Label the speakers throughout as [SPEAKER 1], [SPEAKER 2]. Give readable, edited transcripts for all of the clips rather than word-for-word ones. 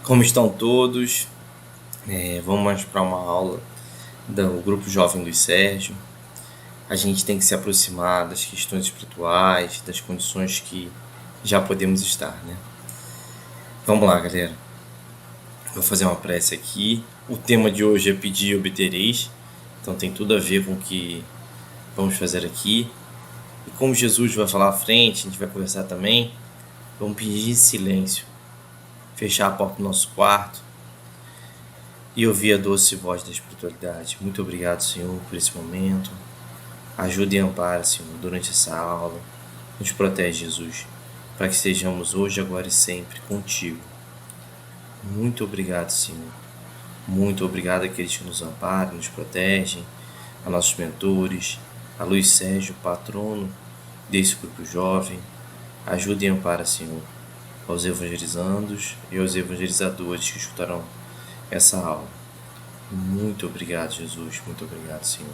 [SPEAKER 1] Como estão todos? Vamos para uma aula do Grupo Jovem Luiz Sérgio. A gente tem que se aproximar das questões espirituais, das condições que já podemos estar, né? Vamos lá, galera. Vou fazer uma prece aqui. O tema de hoje é pedir e obtereis. Então tem tudo a ver com o que vamos fazer aqui. E como Jesus vai falar à frente, a gente vai conversar também. Vamos pedir em silêncio. Fechar a porta do nosso quarto e ouvir a doce voz da espiritualidade. Muito obrigado, Senhor, por esse momento. Ajude e ampara, Senhor, durante essa aula. Nos protege, Jesus, para que estejamos hoje, agora e sempre contigo. Muito obrigado, Senhor. Muito obrigado àqueles que nos amparam, nos protegem, a nossos mentores, a Luiz Sérgio, patrono desse grupo jovem. Ajude e ampara, Senhor, aos evangelizandos e aos evangelizadores que escutarão essa aula. Muito obrigado, Jesus. Muito obrigado, Senhor.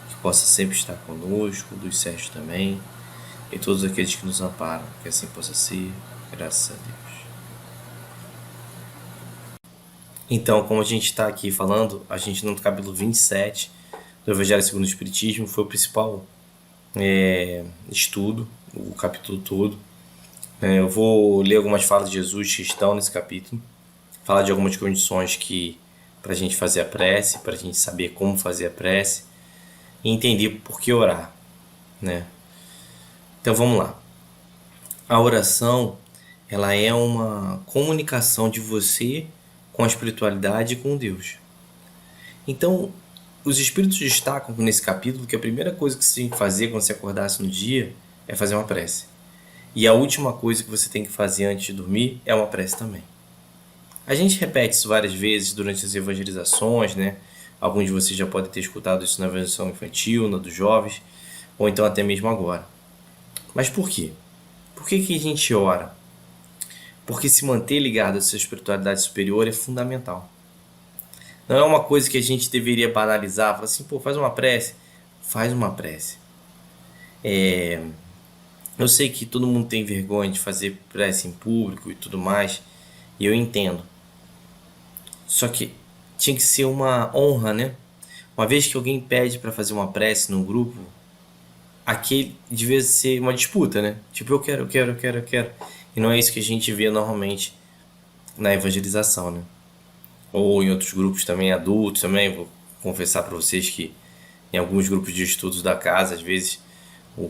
[SPEAKER 1] Que possa sempre estar conosco, Luiz Sérgio também, e todos aqueles que nos amparam. Que assim possa ser, graças a Deus. Então, como a gente está aqui falando, a gente no capítulo 27 do Evangelho segundo o Espiritismo foi o principal estudo, o capítulo todo. Eu vou ler algumas falas de Jesus que estão nesse capítulo, falar de algumas condições que para a gente fazer a prece, para a gente saber como fazer a prece e entender por que orar, né? Então vamos lá. A oração, ela é uma comunicação de você com a espiritualidade e com Deus. Então, os espíritos destacam nesse capítulo que a primeira coisa que você tem que fazer quando você acordasse no dia é fazer uma prece. E a última coisa que você tem que fazer antes de dormir é uma prece também. A gente repete isso várias vezes durante as evangelizações, né? Alguns de vocês já podem ter escutado isso na evangelização infantil, na dos jovens, ou então até mesmo agora. Mas por quê? Por que a gente ora? Porque se manter ligado à sua espiritualidade superior é fundamental. Não é uma coisa que a gente deveria banalizar, falar assim, pô, faz uma prece. Faz uma prece. Eu sei que todo mundo tem vergonha de fazer prece em público e tudo mais, e eu entendo. Só que tinha que ser uma honra, né? Uma vez que alguém pede para fazer uma prece num grupo, aquele devia ser uma disputa, né? Tipo, eu quero, eu quero, eu quero, eu quero. E não é isso que a gente vê normalmente na evangelização, né? Ou em outros grupos também adultos também. Vou confessar para vocês que em alguns grupos de estudos da casa, às vezes,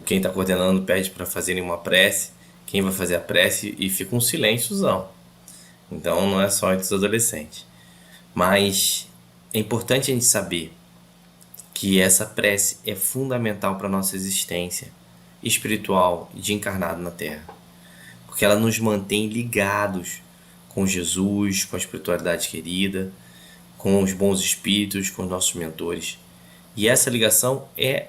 [SPEAKER 1] quem está coordenando pede para fazerem uma prece, quem vai fazer a prece e fica um silênciozão. Então não é só entre os adolescentes. Mas é importante a gente saber que essa prece é fundamental para a nossa existência espiritual e de encarnado na Terra. Porque ela nos mantém ligados com Jesus, com a espiritualidade querida, com os bons espíritos, com os nossos mentores. E essa ligação é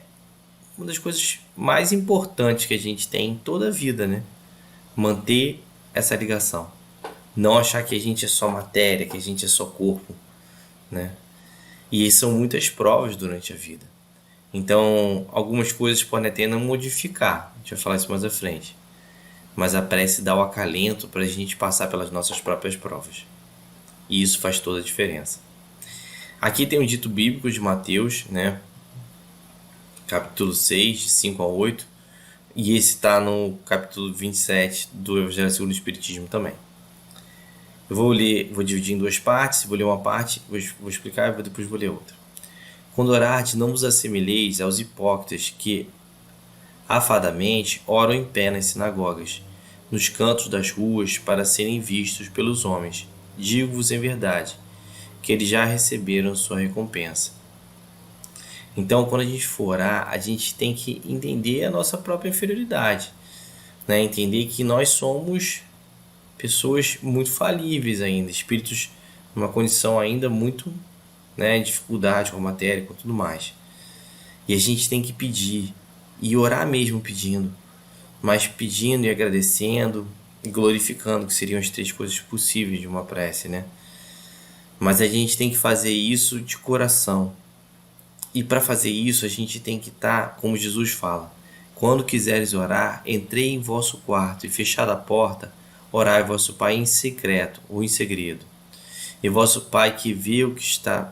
[SPEAKER 1] uma das coisas mais importantes que a gente tem em toda a vida, né? Manter essa ligação. Não achar que a gente é só matéria, que a gente é só corpo, né? E são muitas provas durante a vida. Então, algumas coisas podem até não modificar. A gente vai falar isso mais à frente. Mas a prece dá o acalento para a gente passar pelas nossas próprias provas. E isso faz toda a diferença. Aqui tem um dito bíblico de Mateus, né? Capítulo 6, de 5 a 8. E esse está no capítulo 27 do Evangelho segundo o Espiritismo também. Eu vou dividir em duas partes. Vou ler uma parte, vou explicar e depois vou ler outra. Quando orardes, não vos assemelheis aos hipócritas que, afadamente, oram em pé nas sinagogas, nos cantos das ruas, para serem vistos pelos homens. Digo-vos em verdade, que eles já receberam sua recompensa. Então, quando a gente for orar, a gente tem que entender a nossa própria inferioridade, né? Entender que nós somos pessoas muito falíveis ainda, espíritos numa condição ainda muito, né, dificuldade com a matéria, com tudo mais. E a gente tem que pedir, e orar mesmo pedindo, mas pedindo e agradecendo e glorificando, que seriam as três coisas possíveis de uma prece, né? Mas a gente tem que fazer isso de coração. E para fazer isso, a gente tem que estar, como Jesus fala, quando quiseres orar, entrei em vosso quarto e fechada a porta, Orai vosso Pai em secreto ou em segredo. E vosso Pai que vê o que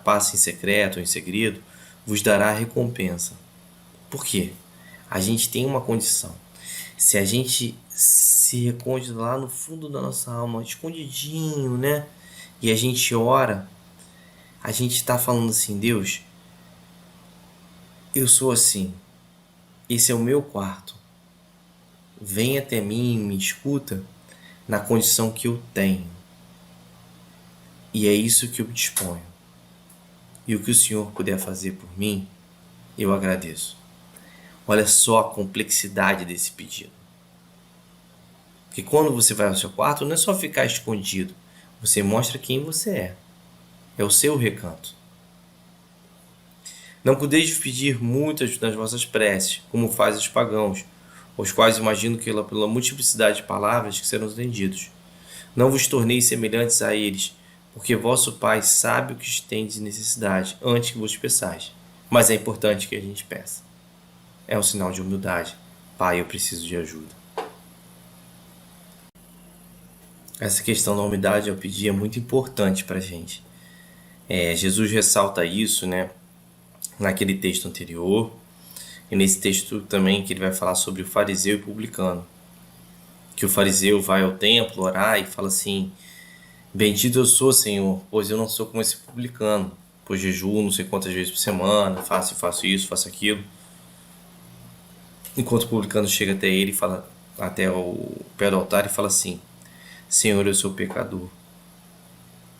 [SPEAKER 1] passa em secreto ou em segredo, vos dará a recompensa. Por quê? A gente tem uma condição. Se a gente se recolhe lá no fundo da nossa alma, escondidinho, né? E a gente ora, a gente está falando assim: Deus, eu sou assim, esse é o meu quarto. Vem até mim, me escuta na condição que eu tenho. E é isso que eu disponho. E o que o Senhor puder fazer por mim, eu agradeço. Olha só a complexidade desse pedido. Porque quando você vai ao seu quarto, não é só ficar escondido. Você mostra quem você é. É o seu recanto. Não podeis pedir muitas nas vossas preces, como fazem os pagãos, os quais imagino que pela multiplicidade de palavras que serão entendidos. Não vos torneis semelhantes a eles, porque vosso Pai sabe o que tendes de necessidade antes que vos peçais. Mas é importante que a gente peça. É um sinal de humildade. Pai, eu preciso de ajuda. Essa questão da humildade ao pedir é muito importante para a gente. Jesus ressalta isso, né, naquele texto anterior, e nesse texto também que ele vai falar sobre o fariseu e publicano. Que o fariseu vai ao templo orar e fala assim: bendito eu sou, Senhor, pois eu não sou como esse publicano, pois jejuo não sei quantas vezes por semana, faço isso, faço aquilo. Enquanto o publicano chega até ele, fala até o pé do altar e fala assim: Senhor, eu sou pecador,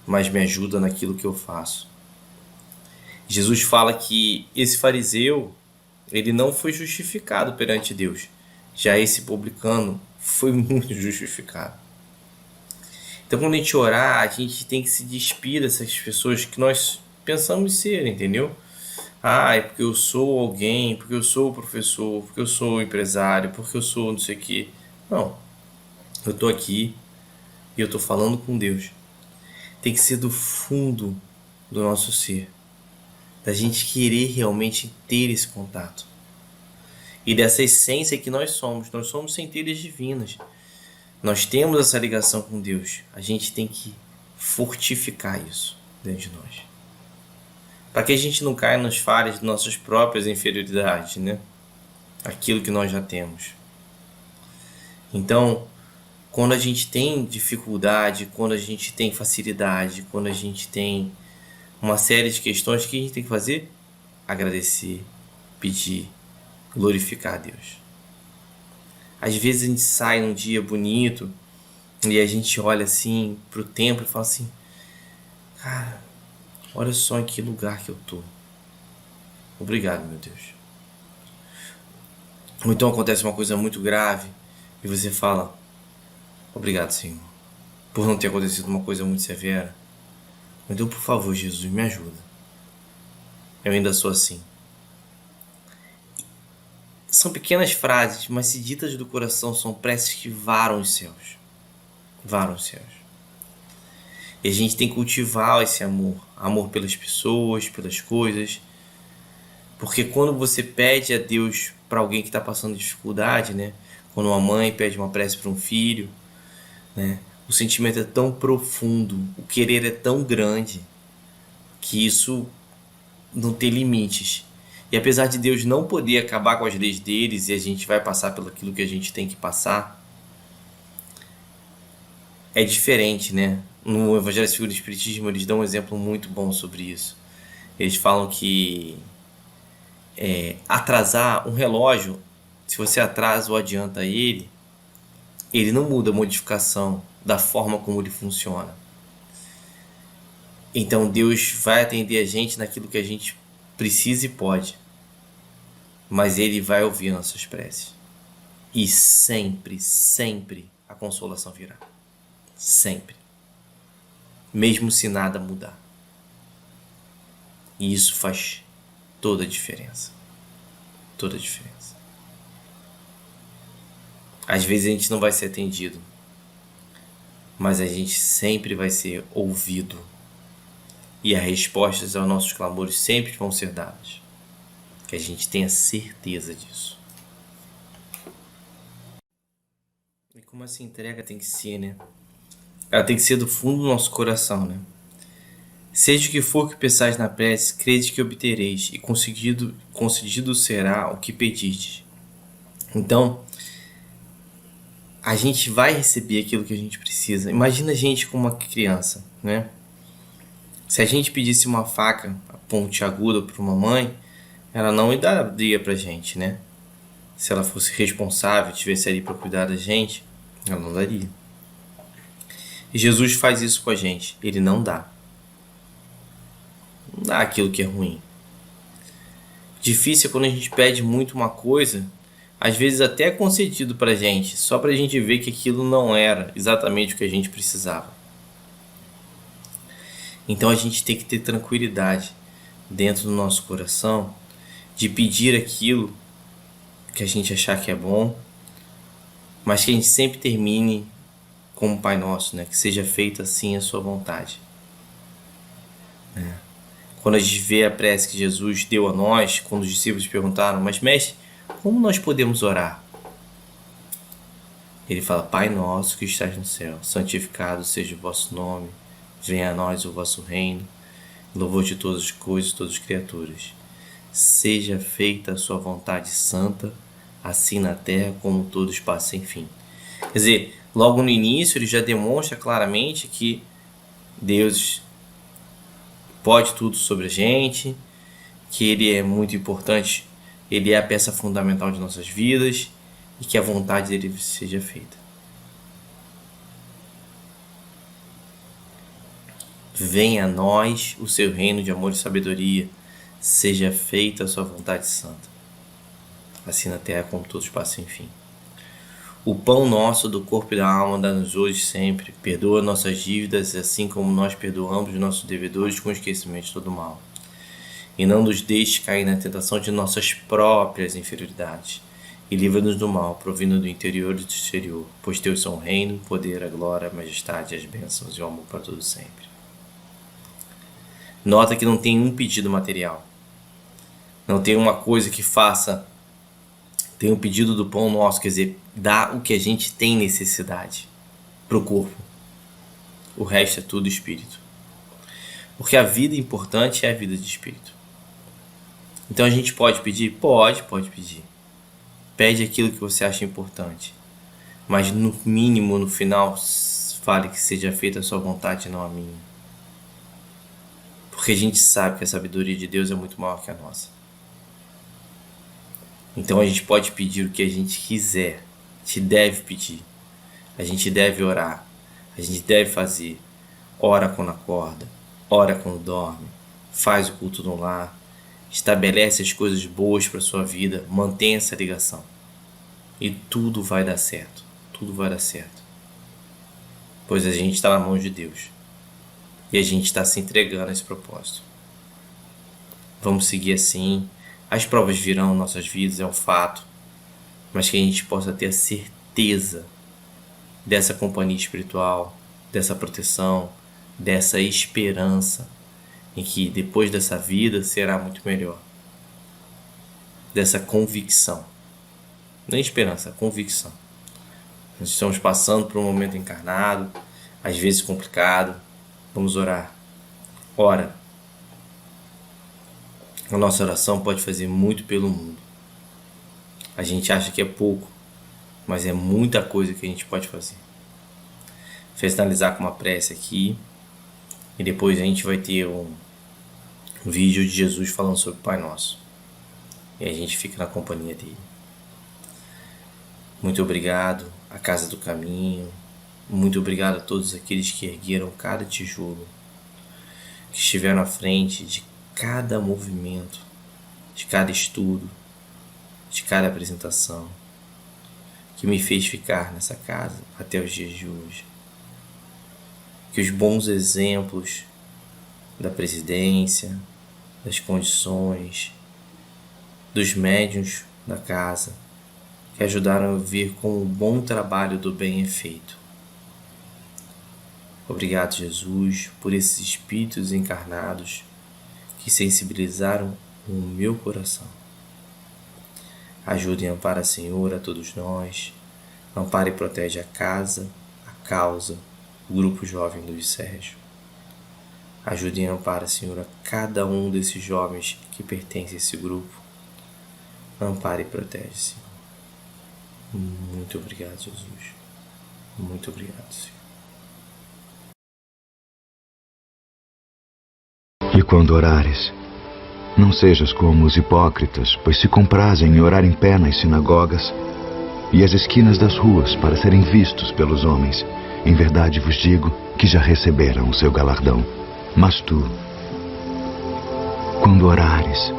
[SPEAKER 1] mas me ajuda naquilo que eu faço. Jesus fala que esse fariseu, ele não foi justificado perante Deus. Já esse publicano foi muito justificado. Então, quando a gente orar, a gente tem que se despir dessas pessoas que nós pensamos ser, entendeu? Ah, é porque eu sou alguém, porque eu sou professor, porque eu sou empresário, porque eu sou não sei o quê. Não. Eu tô aqui e eu tô falando com Deus. Tem que ser do fundo do nosso ser. Da gente querer realmente ter esse contato. E dessa essência que nós somos. Nós somos centelhas divinas. Nós temos essa ligação com Deus. A gente tem que fortificar isso dentro de nós. Para que a gente não caia nas falhas de nossas próprias inferioridades, né? Aquilo que nós já temos. Então, quando a gente tem dificuldade, quando a gente tem facilidade, quando a gente tem uma série de questões, o que a gente tem que fazer? Agradecer, pedir, glorificar a Deus. Às vezes a gente sai num dia bonito e a gente olha assim pro templo e fala assim: cara, olha só em que lugar que eu tô. Obrigado, meu Deus. Ou então acontece uma coisa muito grave e você fala: obrigado, Senhor, por não ter acontecido uma coisa muito severa. Então, por favor, Jesus, me ajuda. Eu ainda sou assim. São pequenas frases, mas se ditas do coração, são preces que varam os céus. Varam os céus. E a gente tem que cultivar esse amor. Amor pelas pessoas, pelas coisas. Porque quando você pede a Deus para alguém que está passando dificuldade, né? Quando uma mãe pede uma prece para um filho, né? O sentimento é tão profundo, o querer é tão grande, que isso não tem limites. E apesar de Deus não poder acabar com as leis deles e a gente vai passar pelo aquilo que a gente tem que passar, é diferente, né? No Evangelho segundo o Espiritismo eles dão um exemplo muito bom sobre isso. Eles falam que atrasar um relógio, se você atrasa ou adianta ele não muda a modificação da forma como ele funciona. Então Deus vai atender a gente naquilo que a gente precisa e pode. Mas Ele vai ouvir nossas preces. E sempre, sempre a consolação virá. Sempre. Mesmo se nada mudar. E isso faz toda a diferença. Toda a diferença. Às vezes a gente não vai ser atendido, mas a gente sempre vai ser ouvido. E as respostas aos nossos clamores sempre vão ser dadas. Que a gente tenha certeza disso. E como essa entrega tem que ser, né? Ela tem que ser do fundo do nosso coração, né? Seja o que for que pensais na prece, crede que obtereis, e concedido será o que pedirdes. Então, a gente vai receber aquilo que a gente precisa. Imagina a gente como uma criança, né? Se a gente pedisse uma faca pontiaguda para uma mãe, ela não daria pra gente, né? Se ela fosse responsável, tivesse ali para cuidar da gente, ela não daria. E Jesus faz isso com a gente. Ele não dá. Não dá aquilo que é ruim. Difícil é quando a gente pede muito uma coisa, às vezes até é concedido pra gente, só pra gente ver que aquilo não era exatamente o que a gente precisava. Então a gente tem que ter tranquilidade dentro do nosso coração de pedir aquilo que a gente achar que é bom, mas que a gente sempre termine como Pai Nosso, né? Que seja feita assim a sua vontade. Quando a gente vê a prece que Jesus deu a nós, quando os discípulos perguntaram, mas mestre, como nós podemos orar? Ele fala, Pai Nosso que estás no céu, santificado seja o vosso nome, venha a nós o vosso reino, louvor de todas as coisas, todas as criaturas. Seja feita a sua vontade santa, assim na terra como todo espaço sem fim. Quer dizer, logo no início ele já demonstra claramente que Deus pode tudo sobre a gente, que ele é muito importante, ele é a peça fundamental de nossas vidas e que a vontade dele seja feita. Venha a nós o seu reino de amor e sabedoria, seja feita a sua vontade santa, assim na terra como todos passam, enfim. O pão nosso do corpo e da alma dá-nos hoje sempre, perdoa nossas dívidas, assim como nós perdoamos os nossos devedores com esquecimento de todo mal. E não nos deixe cair na tentação de nossas próprias inferioridades, e livra-nos do mal, provindo do interior e do exterior, pois teu são o reino, o poder, a glória, a majestade, as bênçãos e o amor para todos sempre. Nota que não tem um pedido material. Não tem uma coisa que faça. Tem um pedido do pão nosso, quer dizer, dá o que a gente tem necessidade para o corpo. O resto é tudo espírito. Porque a vida importante é a vida de espírito. Então a gente pode pedir? Pode pedir. Pede aquilo que você acha importante. Mas no mínimo, no final, fale que seja feita a sua vontade e não a minha. Porque a gente sabe que a sabedoria de Deus é muito maior que a nossa. Então a gente pode pedir o que a gente quiser. A gente deve pedir. A gente deve orar. A gente deve fazer. Ora quando acorda. Ora quando dorme. Faz o culto no lar. Estabelece as coisas boas para a sua vida. Mantenha essa ligação. E tudo vai dar certo. Tudo vai dar certo. Pois a gente está na mão de Deus. E a gente está se entregando a esse propósito. Vamos seguir assim. As provas virão em nossas vidas, é um fato. Mas que a gente possa ter a certeza dessa companhia espiritual, dessa proteção, dessa esperança em que depois dessa vida será muito melhor. Dessa convicção. Não é esperança, é convicção. Nós estamos passando por um momento encarnado, às vezes complicado. Vamos orar. Ora. A nossa oração pode fazer muito pelo mundo. A gente acha que é pouco, mas é muita coisa que a gente pode fazer. Vou finalizar com uma prece aqui. E depois a gente vai ter um vídeo de Jesus falando sobre o Pai Nosso. E a gente fica na companhia dele. Muito obrigado à Casa do Caminho. Muito obrigado a todos aqueles que ergueram cada tijolo, que estiveram à frente de cada movimento, de cada estudo, de cada apresentação, que me fez ficar nessa casa até os dias de hoje. Que os bons exemplos da presidência, das condições, dos médiuns da casa, que ajudaram a ver como o bom trabalho do bem é feito. Obrigado, Jesus, por esses espíritos encarnados que sensibilizaram o meu coração. Ajude e ampara, Senhor, a todos nós, Ampara e protege a casa, a causa, o grupo jovem Luiz Sérgio. Ajude e ampara, Senhor, a cada um desses jovens que pertence a esse grupo. Ampara e protege, Senhor. Muito obrigado, Jesus. Muito obrigado, Senhor.
[SPEAKER 2] E quando orares, não sejas como os hipócritas, pois se comprazem em orar em pé nas sinagogas e às esquinas das ruas para serem vistos pelos homens. Em verdade vos digo que já receberam o seu galardão. Mas tu, quando orares,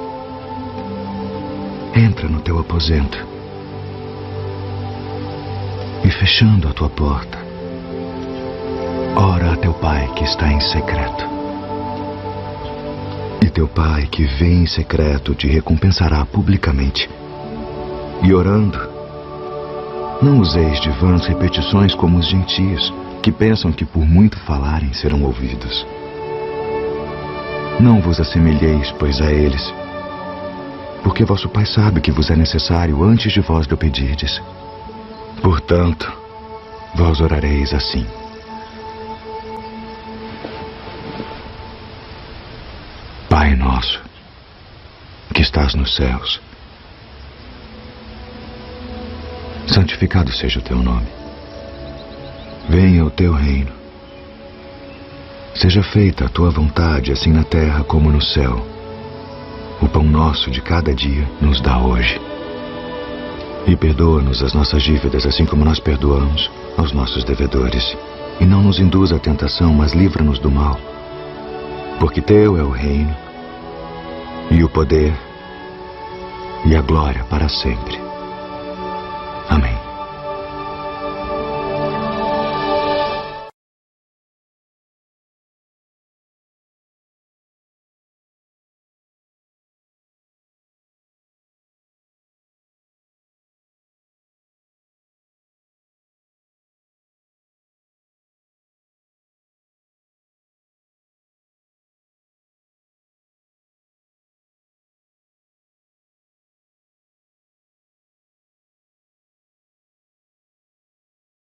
[SPEAKER 2] entra no teu aposento e, fechando a tua porta, ora a teu Pai que está em secreto. E teu Pai que vê em secreto te recompensará publicamente. E orando, não useis de vãs repetições como os gentios, que pensam que por muito falarem serão ouvidos. Não vos assemelheis, pois, a eles, porque vosso Pai sabe que vos é necessário antes de vós lhe pedirdes. Portanto, vós orareis assim: Pai nosso, que estás nos céus, santificado seja o teu nome. Venha o teu reino. Seja feita a tua vontade, assim na terra como no céu. O pão nosso de cada dia nos dá hoje. E perdoa-nos as nossas dívidas, assim como nós perdoamos aos nossos devedores. E não nos induza à tentação, mas livra-nos do mal. Porque teu é o reino, e o poder, e a glória para sempre.